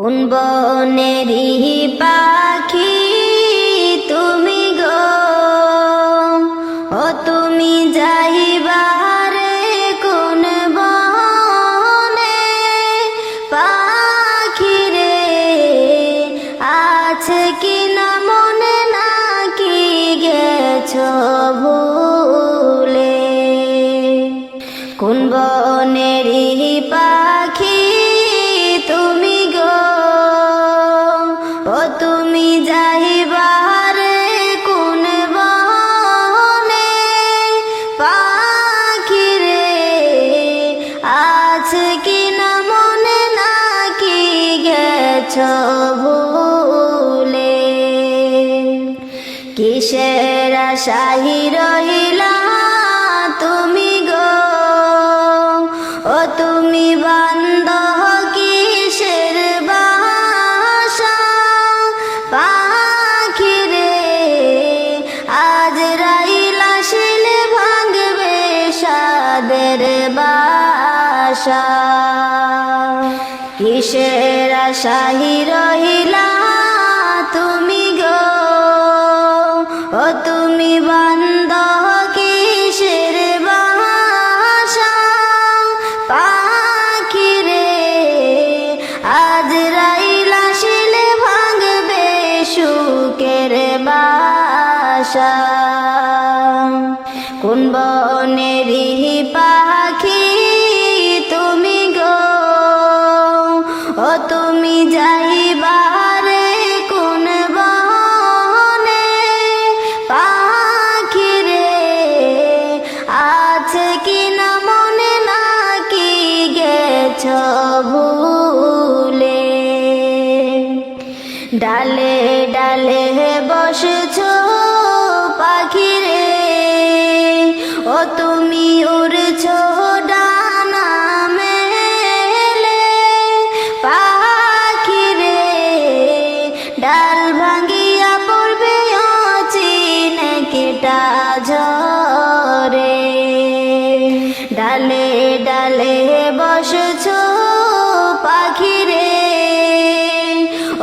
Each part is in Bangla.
কোন বনেরই পাখি তুমি গো, ও তুমি যাইবারে কোন বনে পাখি রে, আছে কি না মনে নাকি গেছো ভুলে। কোন বনেরই পাখি তুমি গো, ও তুমি যাইবারে কোন বনে পাখি রে, আছে কি না মনে নাকি গেছো ভুলে। কিসের আশায় রহিলা তুমি গো, ও তুমি বান্দ কিসের বাসা পাখি রে, আজ রাইলা শিলে ভাঙবে সাদের বাসা। কিসের আশায় রহিলা তুমি গো, ও তুমি বান্দ কিসের বাসা পাখি রে, আজ রাইলা শিলে ভাঙবে সুখের বাসা। কোন বনেরই পাখি তুমি গো, ও তুমি যাইবারে কোন বনে পাখি রে, আছে কি না মনে নাকি গেছো ভুলে। ডালে ডালে বসছো পাখি রে, ও তুমি উড়ছো ডানা মেলে পাখি রে, ডাল ভাঙ্গিয়া পড়বে অচিনে কেটা ঝরে। ডালে ডালে বসছো পাখি রে,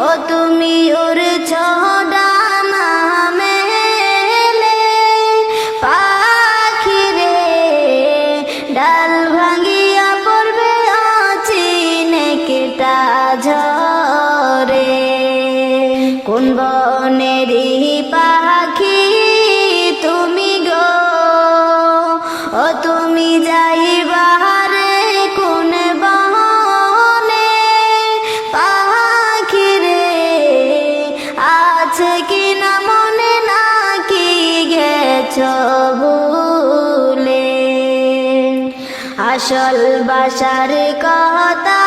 ও তুমি উড়ছো ডানা মেলে পাখি রে, ডাল ভাঙ্গিয়া পড়বে অচিনে কেটা ঝরে। কোন বনেরই পাখি তুমি গো, ও তুমি যাইবারে কোন বনে পাখি রে, আছে কি না মনে নাকি গেছো ভুলে। আসল বাসার কথা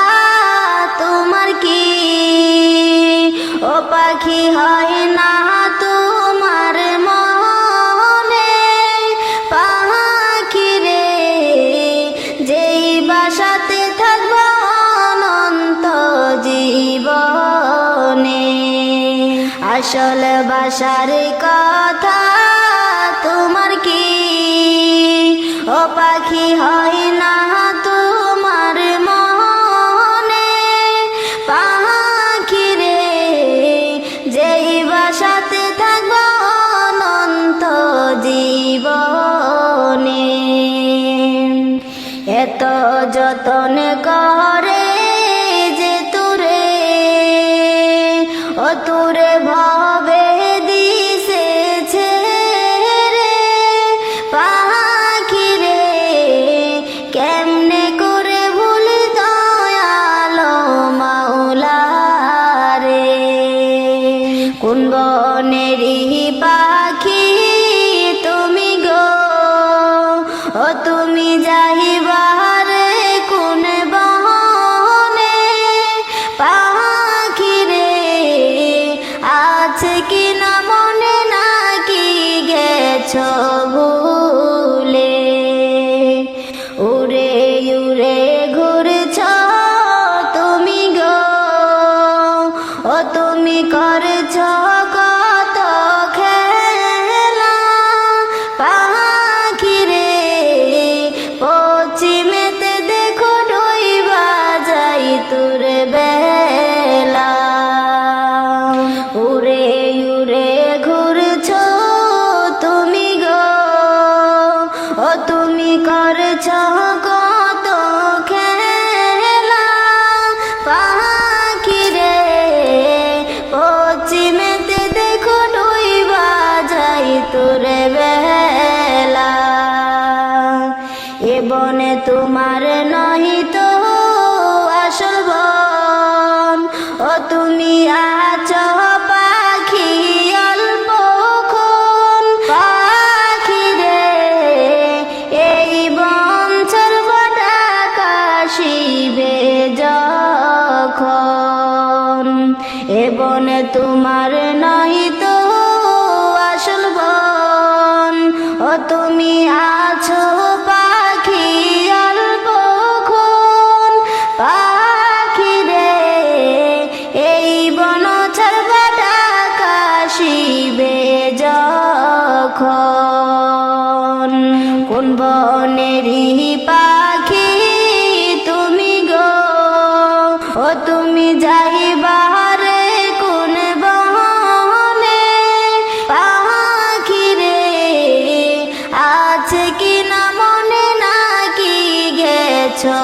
তোমার কি, ও পাখি হয় না তোমার মনে পাখি রে, যেই বাসাতে থাকবো অনন্ত জীবনে। আসল বাসার কথা তোমার কি, ও পাখি হয় না তোমার মনে পাখি রে, যেই বাসাতে থাকবো অনন্ত জীবনে। এত যতন করে যে তুরে, ও তুরে ভবে দিছে ছেড়ে পাখি রে, কেমনে করে ভুল দয়ালো মাওলা রে। কোন বনেরই পাখি তুমি গো, ও তুমি যাইবারে কোন বনে পাখি রে, আছে কি না মনে নাকি গেছো ভুলে। উড়ে উড়ে ঘুরছো তুমি গো, ও তুমি করছো কত খেলা পাখি রে, পশ্চিমেতে দেখো ডুইবা যাই তোর বেলা। তুমি আছো পাখি অল্পক্ষণ, পাখি রে এই বন ছাড়ব কাশিবে যখন, এ বনে তোমার নয় তো আসল বন। ও তুমি আছো পাখি অল্পক্ষণ, পাখি রে এই বন ছাড়ব কাশিবে যখন। কোন বনেরই পাখি তুমি গো, ও তুমি যাইবারে কোন বনে, পাখি রে আছে কি না মনে নাকি গেছো